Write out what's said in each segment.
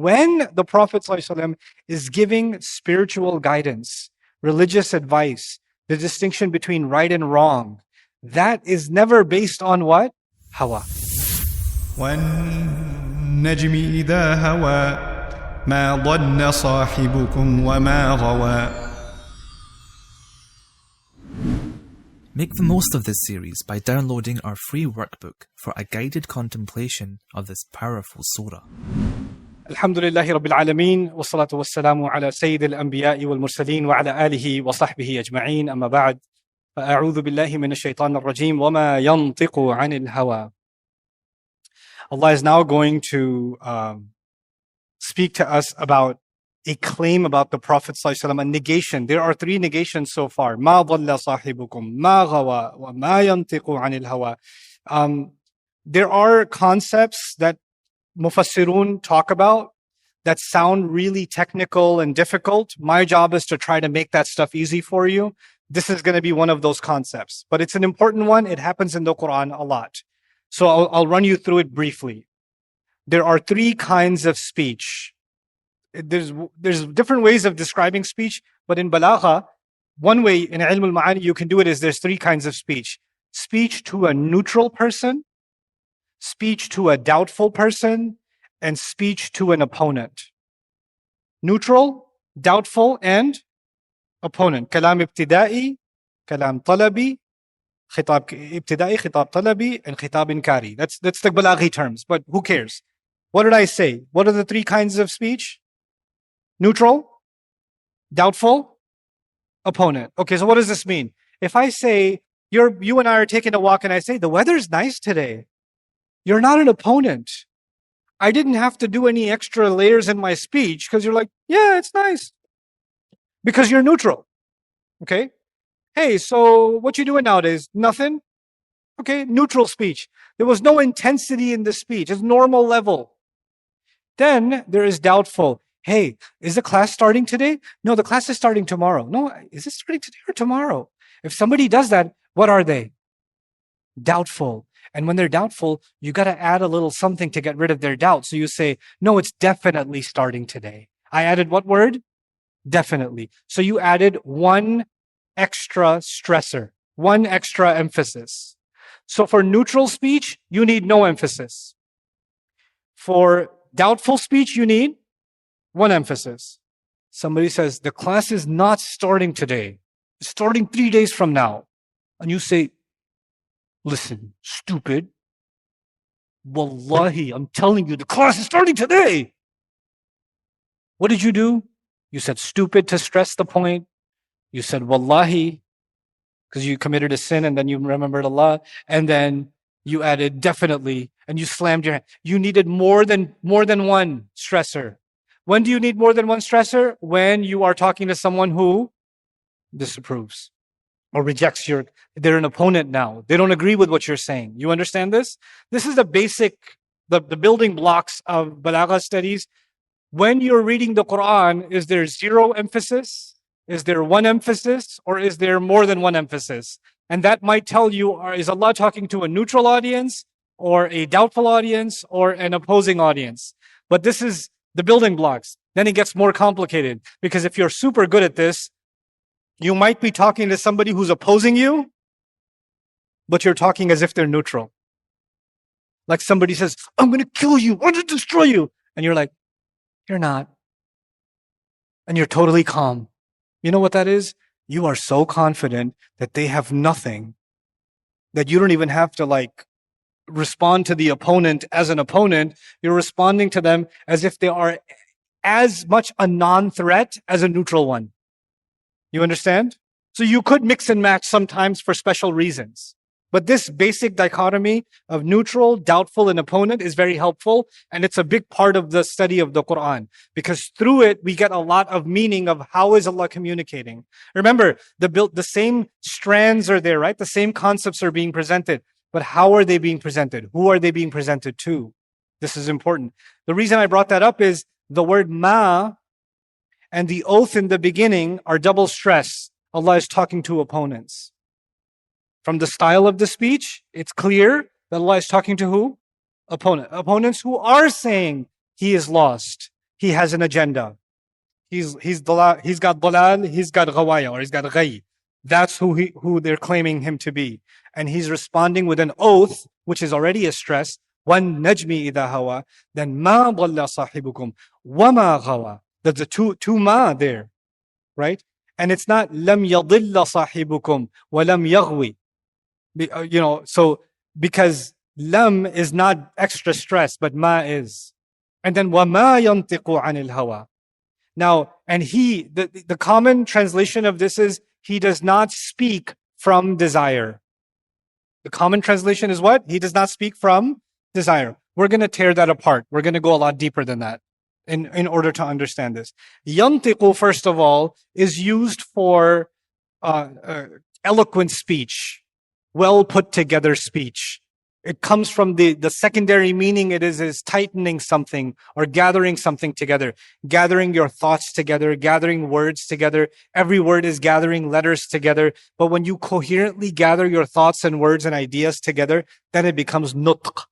when the Prophet ﷺ is giving spiritual guidance, religious advice, the distinction between right and wrong, that is never based on what? Hawa. وَالنَّجْمِ إِذَا هَوَى مَا ضَلَّ صَاحِبُكُمْ وَمَا غَوَى. Make the most of this series by downloading our free workbook for a guided contemplation of this powerful surah. Alhamdulillahi Rabbil Alameen, wa salatu wa salamu ala Sayyid al-Anbiya'i wal Mursaleen wa ala alihi wa sahbihi ajma'een, amma ba'd. Fa'a'udhu billahi min ash-shaytan ar-rajim, wa ma yantiqu 'anil hawa. Allah is now going to speak to us about a claim about the Prophet ﷺ, a negation. There are three negations so far. مَا ضَلَّ صَاحِبُكُمْ مَا غَوَى وَمَا يَنْطِقُ عَنِ الْهَوَى. There are concepts that Mufassirun talk about that sound really technical and difficult. My job is to try to make that stuff easy for you. This is going to be one of those concepts, but it's an important one. It happens in the Qur'an a lot. So I'll run you through it briefly. There are three kinds of speech. There's different ways of describing speech, but in balagha, one way in ilm al-ma'ani you can do it is there's three kinds of speech. Speech to a neutral person, speech to a doubtful person, and speech to an opponent. Neutral, doubtful, and opponent. Kalam ibtida'i, kalam talabi, khitab ibtida'i, khitab talabi, and khitab inkari. That's the balaghi terms, but who cares? What did I say? What are the three kinds of speech? Neutral, doubtful, opponent. Okay, so what does this mean? If I say, you and I are taking a walk and I say, the weather's nice today, you're not an opponent. I didn't have to do any extra layers in my speech because you're like, yeah, it's nice. Because you're neutral. Okay? Hey, so what you doing nowadays? Nothing? Okay, neutral speech. There was no intensity in the speech. It's normal level. Then there is doubtful. Hey, is the class starting today? No, the class is starting tomorrow. No, is it starting today or tomorrow? If somebody does that, what are they? Doubtful. And when they're doubtful, you got to add a little something to get rid of their doubt. So you say, no, it's definitely starting today. I added what word? Definitely. So you added one extra stressor, one extra emphasis. So for neutral speech, you need no emphasis. For doubtful speech, you need one emphasis. Somebody says, the class is not starting today. It's starting 3 days from now. And you say, listen, stupid. Wallahi, I'm telling you, the class is starting today. What did you do? You said stupid to stress the point. You said wallahi, because you committed a sin and then you remembered Allah. And then you added definitely, and you slammed your hand. You needed more than one stressor. When do you need more than one stressor? When you are talking to someone who disapproves or rejects they're an opponent now. They don't agree with what you're saying. You understand this? This is the basic, the building blocks of balagha studies. When you're reading the Qur'an, is there zero emphasis? Is there one emphasis? Or is there more than one emphasis? And that might tell you, is Allah talking to a neutral audience or a doubtful audience or an opposing audience? But this is the building blocks. Then it gets more complicated because if you're super good at this, you might be talking to somebody who's opposing you, but you're talking as if they're neutral. Like somebody says, I'm going to kill you, I'm going to destroy you. And you're like, you're not. And you're totally calm. You know what that is? You are so confident that they have nothing, that you don't even have to respond to the opponent as an opponent. You're responding to them as if they are as much a non-threat as a neutral one. You understand? So you could mix and match sometimes for special reasons. But this basic dichotomy of neutral, doubtful, and opponent is very helpful. And it's a big part of the study of the Qur'an. Because through it, we get a lot of meaning of how is Allah communicating. Remember, the same strands are there, right? The same concepts are being presented. But how are they being presented? Who are they being presented to? This is important. The reason I brought that up is the word ma and the oath in the beginning are double stress. Allah is talking to opponents. From the style of the speech, it's clear that Allah is talking to who? Opponents who are saying he is lost. he has an agenda. He's got dalal, he's got ghawaya, or he's got ghay. That's who they're claiming him to be. And he's responding with an oath, which is already a stress. وَالنَّجْمِ إِذَا هَوَى. Then مَا ضَلَّ صَاحِبُكُمْ وَمَا غَوَى. There's a two ma there, right? And it's not لَمْ يَضِلَّ صَاحِبُكُمْ وَلَمْ يَغْوِ. So because lam is not extra stress, but ma is. And then وَمَا يَنْطِقُ عَنِ الْهَوَى. Now, and the common translation of this is, he does not speak from desire. The common translation is what? He does not speak from desire. We're going to tear that apart. We're going to go a lot deeper than that in order to understand this. Yantiqu, first of all, is used for eloquent speech, well put together speech. It comes from the secondary meaning it is tightening something or gathering something together, gathering your thoughts together, gathering words together. Every word is gathering letters together. But when you coherently gather your thoughts and words and ideas together, then it becomes nutq,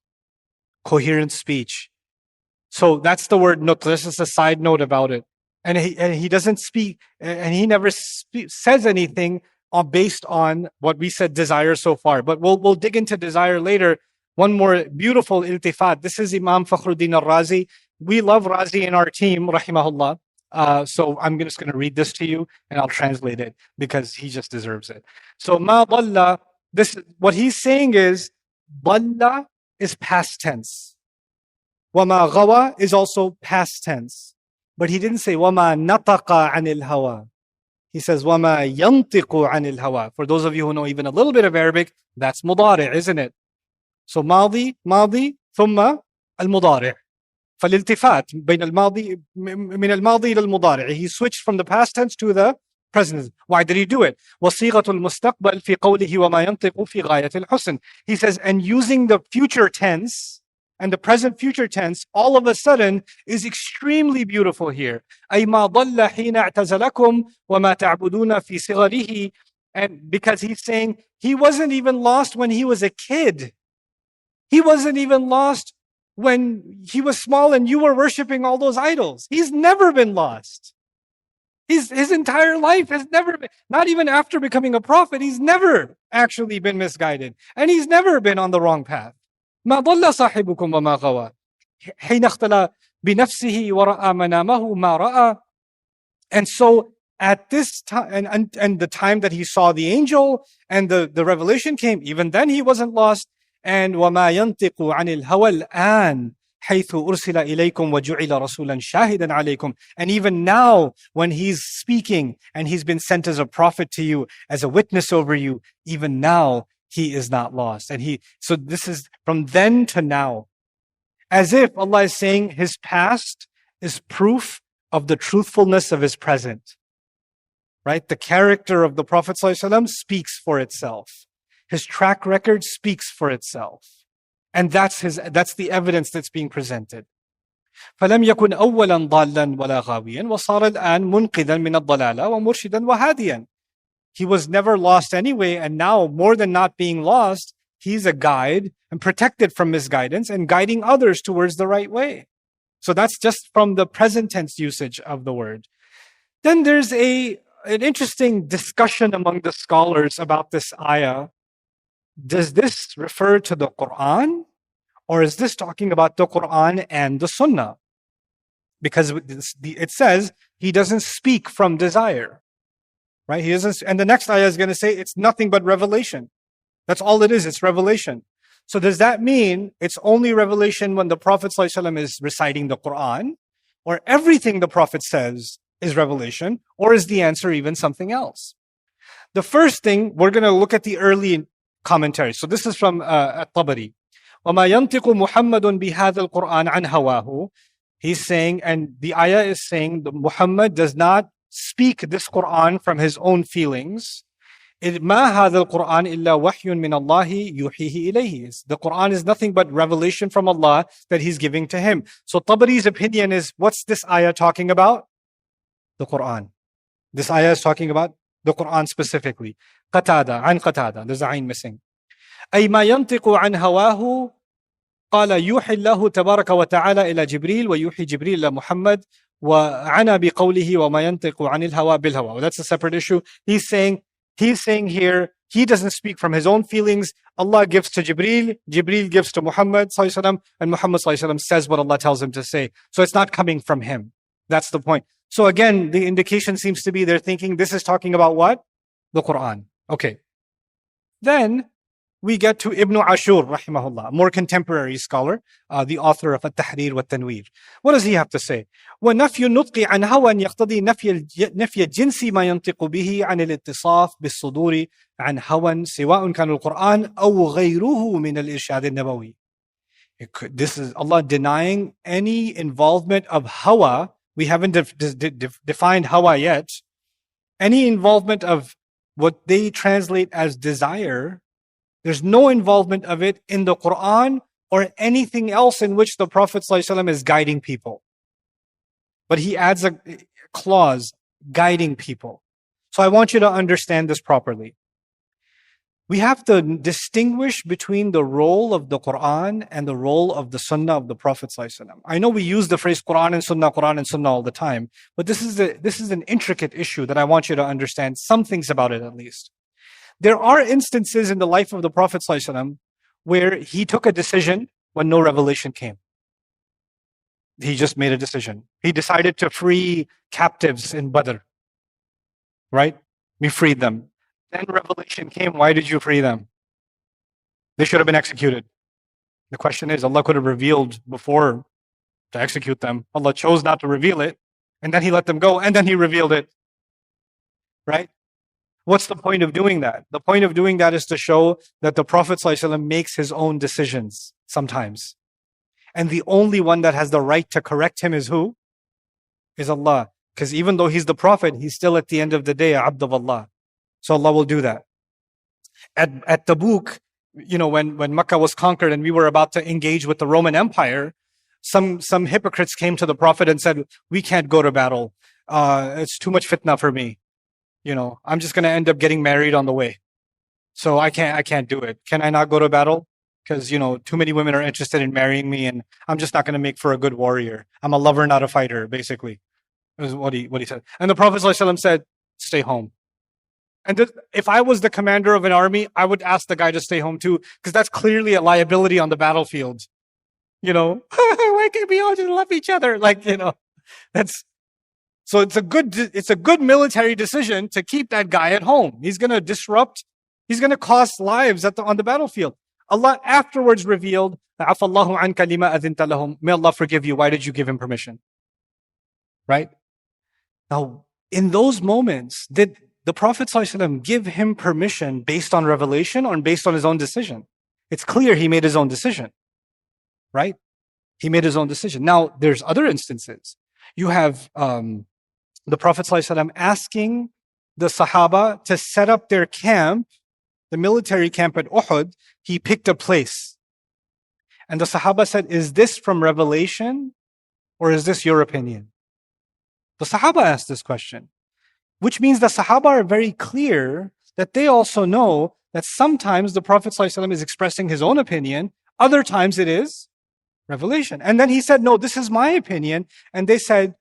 coherent speech. So that's the word nutq. This is a side note about it. And he doesn't speak, and he never says anything based on what we said desire so far. But we'll dig into desire later. One more beautiful iltifat. This is Imam Fakhruddin al-Razi. We love Razi in our team, rahimahullah. So I'm just going to read this to you and I'll translate it because he just deserves it. So ma dalla, what he's saying is, dalla is past tense. Wa ma ghawa is also past tense. But he didn't say wa ma nataqa anil hawa. He says, وَمَا يَنْطِقُ عَنِ الْهَوَى. For those of you who know even a little bit of Arabic, that's mudari', isn't it? So ماضي ثم المضارع. فالالتفات بين الماضي من الماضي إلى المضارع. He switched from the past tense to the present tense. Why did he do it? وصيغة المستقبل في قوله وما ينطق في غاية الحسن. He says, and using the future tense and the present future tense, all of a sudden, is extremely beautiful here. أي ما ضل حين اعتزلكم وما تعبدون في صغره. And because he's saying he wasn't even lost when he was a kid. He wasn't even lost when he was small and you were worshiping all those idols. He's never been lost. His entire life has never been, not even after becoming a prophet, he's never actually been misguided. And he's never been on the wrong path. ما ضل صاحبكم وما غوى حين اختلى بنفسه ورأى منامه ما رأى. And so at this time, and the time that he saw the angel and the revelation came, even then he wasn't lost. And وما ينطق عن الهوى الآن حيث أرسل إليكم وجعل رسولا شاهدا عليكم. And even now, when he's speaking and he's been sent as a prophet to you, as a witness over you, even now he is not lost. And so this is from then to now. As if Allah is saying his past is proof of the truthfulness of his present. Right? The character of the Prophet ﷺ speaks for itself. His track record speaks for itself. And that's the evidence that's being presented. فلم يكن أولا ضالا ولا غاويا وصار الآن منقذا من الضلالة ومرشدا وهاديا. He was never lost anyway, and now, more than not being lost, he's a guide and protected from misguidance and guiding others towards the right way. So that's just from the present tense usage of the word. Then there's an interesting discussion among the scholars about this ayah. Does this refer to the Qur'an, or is this talking about the Qur'an and the Sunnah? Because it says he doesn't speak from desire. Right? He doesn't, and the next ayah is going to say it's nothing but revelation. That's all it is, it's revelation. So does that mean it's only revelation when the Prophet ﷺ is reciting the Qur'an, or everything the Prophet says is revelation, or is the answer even something else? The first thing, we're going to look at the early commentary. So this is from At-Tabari. وَمَا يَنْطِقُ مُحَمَّدٌ بِهَذَا الْقُرْآنِ عَنْ هَوَاهُ. He's saying, and the ayah is saying that Muhammad does not speak this Qur'an from his own feelings. ما هذا القرآن إلا وحي من الله يوحيه إليه. The Qur'an is nothing but revelation from Allah that he's giving to him. So Tabari's opinion is, what's this ayah talking about? The Qur'an. This ayah is talking about the Qur'an specifically. قتادة, عن قتادة, there's a ayn missing. أي ما ينطق عن هواه قال يوحي الله تبارك وتعالى إلى جبريل ويوحي جبريل إلى محمد وعنى بقوله وما ينطق عن الهوى بالهوى. Well, that's a separate issue. He's saying here, he doesn't speak from his own feelings. Allah gives to Jibreel, Jibreel gives to Muhammad ﷺ, and Muhammad ﷺ says what Allah tells him to say. So it's not coming from him. That's the point. So again, the indication seems to be they're thinking this is talking about what? The Qur'an. Okay. Then we get to Ibn Ashur, rahimahullah, a more contemporary scholar, the author of At-Tahrir wa Tanweer. What does he have to say? وَنَفْيُ النُّطْقِ عَنْ هَوًى يَقْتَضِي نَفْيَ الجِّنْسِ مَا يَنْطِقُ بِهِ عَنِ الِاتصَّاف بِالصُّدُورِ عَنْ هَوًى سِوَاءٌ كَانَ الْقُرْآنَ أَوْ غَيْرُهُ مِنَ الْإِرْشَادِ النَّبَوِيِّ. This is Allah denying any involvement of hawa. We haven't defined hawa yet. Any involvement of what they translate as desire, there's no involvement of it in the Qur'an or anything else in which the Prophet ﷺ is guiding people. But he adds a clause, guiding people. So I want you to understand this properly. We have to distinguish between the role of the Qur'an and the role of the Sunnah of the Prophet ﷺ. I know we use the phrase Qur'an and Sunnah all the time, but this is an intricate issue that I want you to understand some things about it at least. There are instances in the life of the Prophet ﷺ where he took a decision when no revelation came. He just made a decision. He decided to free captives in Badr. Right? We freed them. Then revelation came. Why did you free them? They should have been executed. The question is, Allah could have revealed before to execute them. Allah chose not to reveal it. And then He let them go. And then He revealed it. Right? What's the point of doing that? The point of doing that is to show that the Prophet ﷺ makes his own decisions sometimes. And the only one that has the right to correct him is who? Is Allah. Because even though he's the Prophet, he's still at the end of the day, Abd of Allah. So Allah will do that. At Tabuk, when Makkah was conquered and we were about to engage with the Roman Empire, some hypocrites came to the Prophet and said, we can't go to battle. It's too much fitna for me. I'm just going to end up getting married on the way. So I can't do it. Can I not go to battle? Because, too many women are interested in marrying me and I'm just not going to make for a good warrior. I'm a lover, not a fighter, basically. Is what he said. And the Prophet ﷺ said, stay home. And if I was the commander of an army, I would ask the guy to stay home too, because that's clearly a liability on the battlefield. Why can't we all just love each other? So it's a good military decision to keep that guy at home. He's going to cost lives on the battlefield. Allah afterwards revealed, "Afallahu anka lima adhinta lahum." May Allah forgive you. Why did you give him permission? Right? Now, in those moments, did the Prophet ﷺ give him permission based on revelation or based on his own decision? It's clear he made his own decision. Right? He made his own decision. Now, there's other instances. You have the Prophet ﷺ asking the Sahaba to set up their camp, the military camp at Uhud. He picked a place. And the Sahaba said, is this from revelation or is this your opinion? The Sahaba asked this question, which means the Sahaba are very clear that they also know that sometimes the Prophet ﷺ is expressing his own opinion, other times it is revelation. And then he said, no, this is my opinion. And they said,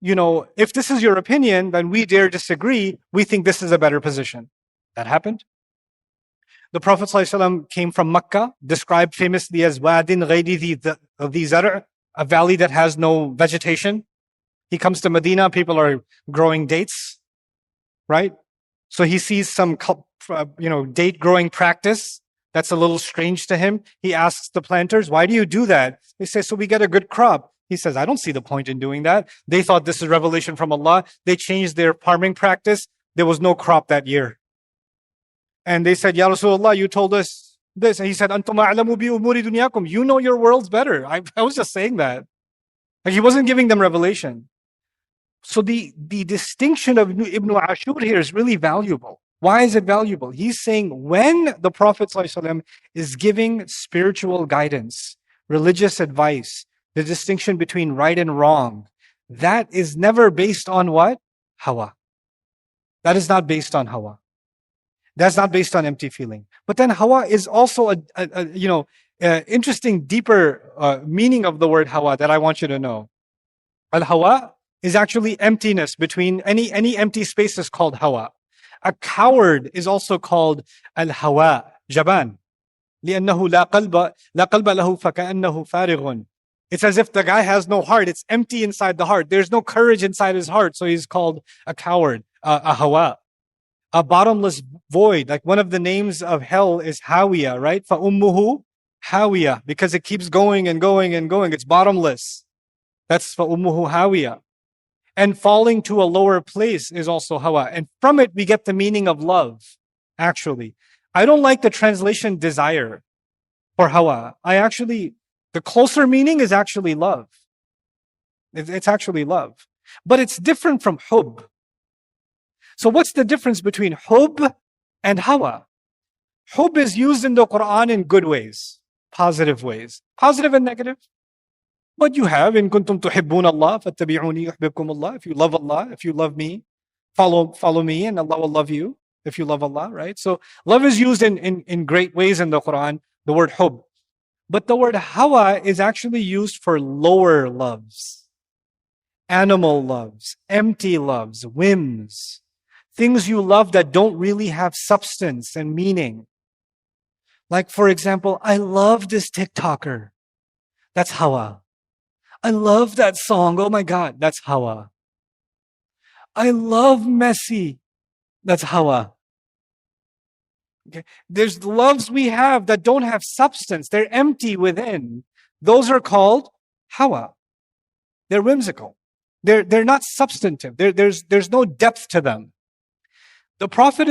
if this is your opinion, then we dare disagree. We think this is a better position. That happened. The Prophet ﷺ came from Makkah, described famously as Wadin Ghayri Dhi Zar', a valley that has no vegetation. He comes to Medina, people are growing dates, right? So he sees some, date growing practice. That's a little strange to him. He asks the planters, why do you do that? They say, so we get a good crop. He says, I don't see the point in doing that. They thought this is revelation from Allah. They changed their farming practice. There was no crop that year. And they said, Ya Rasulullah, you told us this. And he said, Antum a'lamu bi umuri dunyakum. You know your worlds better. I was just saying that. He wasn't giving them revelation. So the distinction of Ibn Ashur here is really valuable. Why is it valuable? He's saying when the Prophet ﷺ is giving spiritual guidance, religious advice, the distinction between right and wrong, that is never based on what? Hawa. That is not based on hawa. That's not based on empty feeling. But then hawa is also interesting, deeper meaning of the word hawa that I want you to know. Al-hawa is actually emptiness. Between any empty space is called hawa. A coward is also called al-hawa, jaban. لأنه لا قلب له فكأنه فارغ. It's as if the guy has no heart. It's empty inside the heart. There's no courage inside his heart. So he's called a coward, a hawa. A bottomless void. Like one of the names of hell is Hawiya, right? فَأُمُّهُ Hawiya. Because it keeps going and going and going. It's bottomless. That's فَأُمُّهُ Hawiya. And falling to a lower place is also hawa. And from it, we get the meaning of love, actually. I don't like the translation desire for hawa. The closer meaning is actually love. It's actually love. But it's different from hub. So what's the difference between hub and hawa? Hub is used in the Qur'an in good ways, positive ways. Positive and negative. But you have, in kuntum tuhibbun Allah, fattabi'uni yuhbibkum Allah. If you love Allah, if you love me, follow me and Allah will love you. If you love Allah, right? So love is used in great ways in the Quran, the word hub. But the word hawa is actually used for lower loves, animal loves, empty loves, whims, things you love that don't really have substance and meaning. Like, for example, I love this TikToker. That's hawa. I love that song. Oh my God, that's hawa. I love Messi. That's hawa. Okay. There's loves we have that don't have substance. They're empty within. Those are called hawa. They're whimsical. They're not substantive. There's no depth to them. The Prophet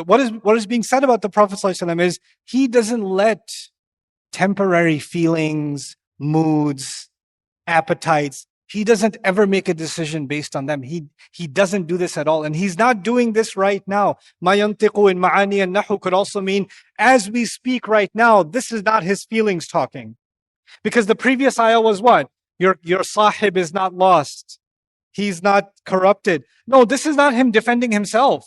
what is being said about the Prophet ﷺ is he doesn't let temporary feelings, moods, appetites, he doesn't ever make a decision based on them. He doesn't do this at all. And he's not doing this right now. Ma yantiqu in ma'ani and nahu could also mean, as we speak right now, this is not his feelings talking. Because the previous ayah was what? Your sahib is not lost. He's not corrupted. No, this is not him defending himself.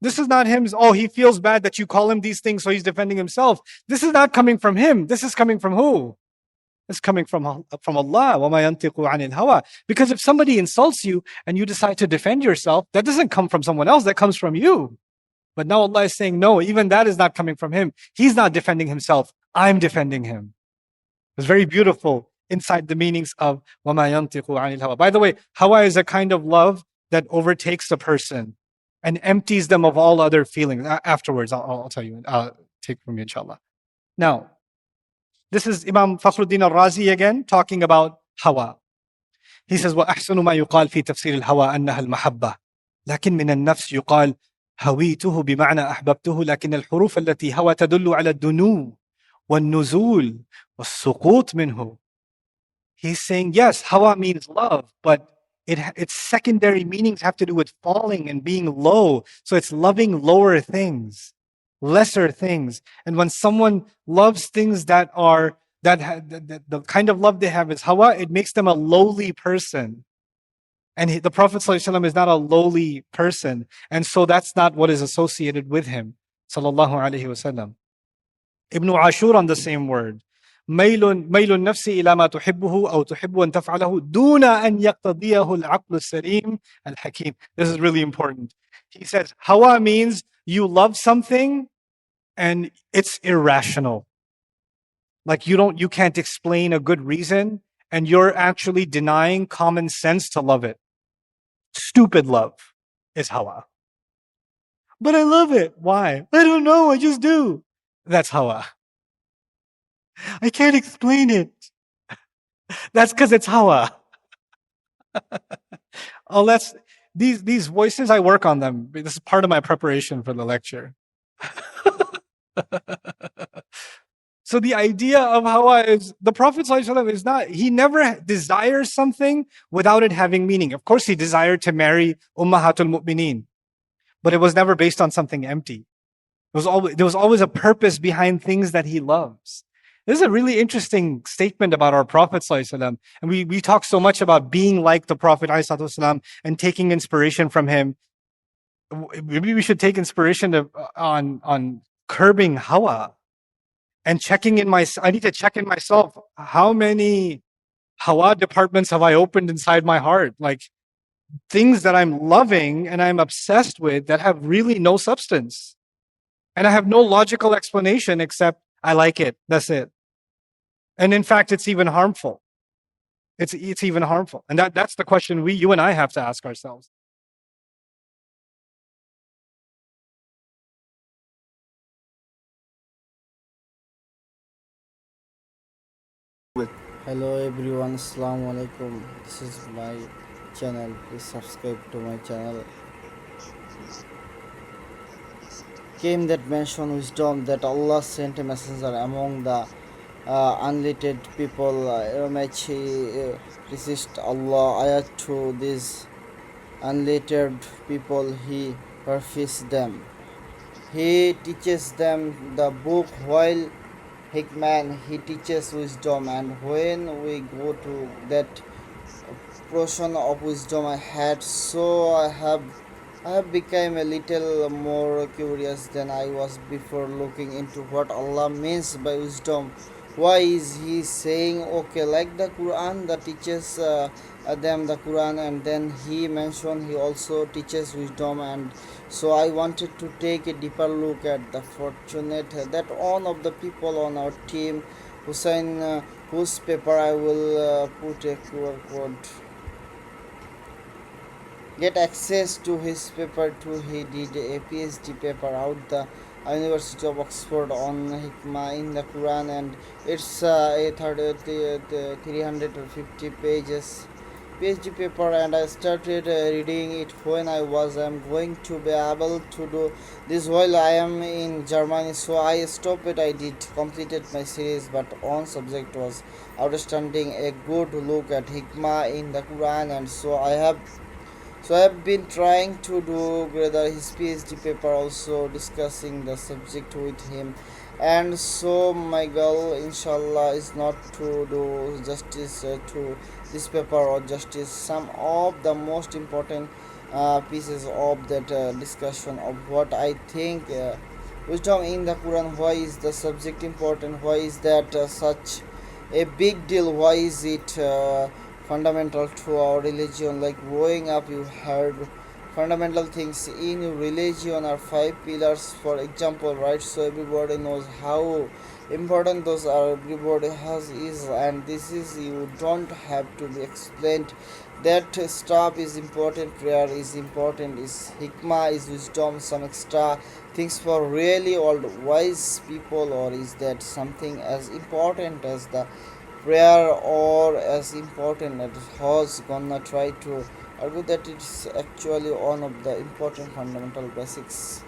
This is not him, he feels bad that you call him these things, so he's defending himself. This is not coming from him. This is coming from who? It's coming from Allah. وَمَا يَنْتِقُ عَنِ الْهَوَىٰ. Because if somebody insults you and you decide to defend yourself, that doesn't come from someone else, that comes from you. But now Allah is saying, no, even that is not coming from him. He's not defending himself. I'm defending him. It's very beautiful inside the meanings of وَمَا يَنْتِقُ عَنِ الْهَوَىٰ. By the way, hawa is a kind of love that overtakes a person and empties them of all other feelings. Afterwards, I'll tell you. Take from me, inshallah. Now, this is Imam Fakhruddin al-Razi again, talking about hawa. He says, وَأَحْسَنُ مَا يُقَالْ فِي تَفْسِيرِ الْهَوَىٰ أَنَّهَا الْمَحَبَّةِ لكن من النفس يقال هويته بمعنى أحببته لكن الحروف التي هوى تدل على الدنو والنزول والسقوط منه. He's saying, yes, hawa means love, but its secondary meanings have to do with falling and being low. So it's loving lower things, lesser things. And when someone loves things the kind of love they have is hawa, it makes them a lowly person. And the Prophet ﷺ is not a lowly person. And so that's not what is associated with him. Sallallahu Alaihi Wasallam. Ibn Ashur on the same word. ميل النفس إلى ما تحبه أو تحب أن تفعله دون أن يقتضيه العقل السليم الحكيم. This is really important. He says, hawa means you love something and it's irrational. Like you can't explain a good reason and you're actually denying common sense to love it. Stupid love is hawa. But I love it. Why? I don't know. I just do. That's hawa. I can't explain it. That's because it's hawa. These voices, I work on them. This is part of my preparation for the lecture. So the idea of hawa is, the Prophet ﷺ he never desires something without it having meaning. Of course, he desired to marry Ummahatul Mu'mineen, but it was never based on something empty. There was always a purpose behind things that he loves. This is a really interesting statement about our Prophet ﷺ. And we talk so much about being like the Prophet ﷺ and taking inspiration from him. Maybe we should take inspiration on curbing hawa and I need to check in myself. How many hawa departments have I opened inside my heart? Like things that I'm loving and I'm obsessed with that have really no substance. And I have no logical explanation except I like it. That's it. And in fact, it's even harmful. It's even harmful. And that's the question you and I have to ask ourselves. Hello everyone, Assalamu alaikum. This is my channel. Please subscribe to my channel. Came that mention wisdom that Allah sent a messenger among the unlettered people. Might he resist Allah ayat to these unlettered people. He perfects them. He teaches them the book while Hickman he teaches wisdom, and when we go to that portion of wisdom I had, so I have become a little more curious than I was before, looking into what Allah means by wisdom. Why is He saying okay, like the Quran that teaches them the Quran, and then He mentioned He also teaches wisdom, and so I wanted to take a deeper look at the fortunate that one of the people on our team, Hussein, whose paper I will put a QR code. Get access to his paper too. He did a PhD paper out the University of Oxford on Hikmah in the Quran, and it's a 350 pages PhD paper, and I started reading it when I'm going to be able to do this while I am in Germany, so I stopped it. I did completed my series, but one subject was outstanding, a good look at Hikmah in the Quran, and so I have been trying to do gather his PhD paper, also discussing the subject with him, and so my goal, inshallah, is not to do justice to this paper or justice some of the most important pieces of that discussion of what I think wisdom in the Quran. Why is the subject important? Why is that such a big deal? Why is it fundamental to our religion? Like growing up, you heard fundamental things in religion are 5 pillars, for example, right? So everybody knows how important those are. Everybody has is, and this is, you don't have to be explained. That stuff is important. Prayer is important. Is hikmah, is wisdom, some extra things for really old wise people, or is that something as important as the prayer, or as important as Hos gonna try to argue that it's actually one of the important fundamental basics.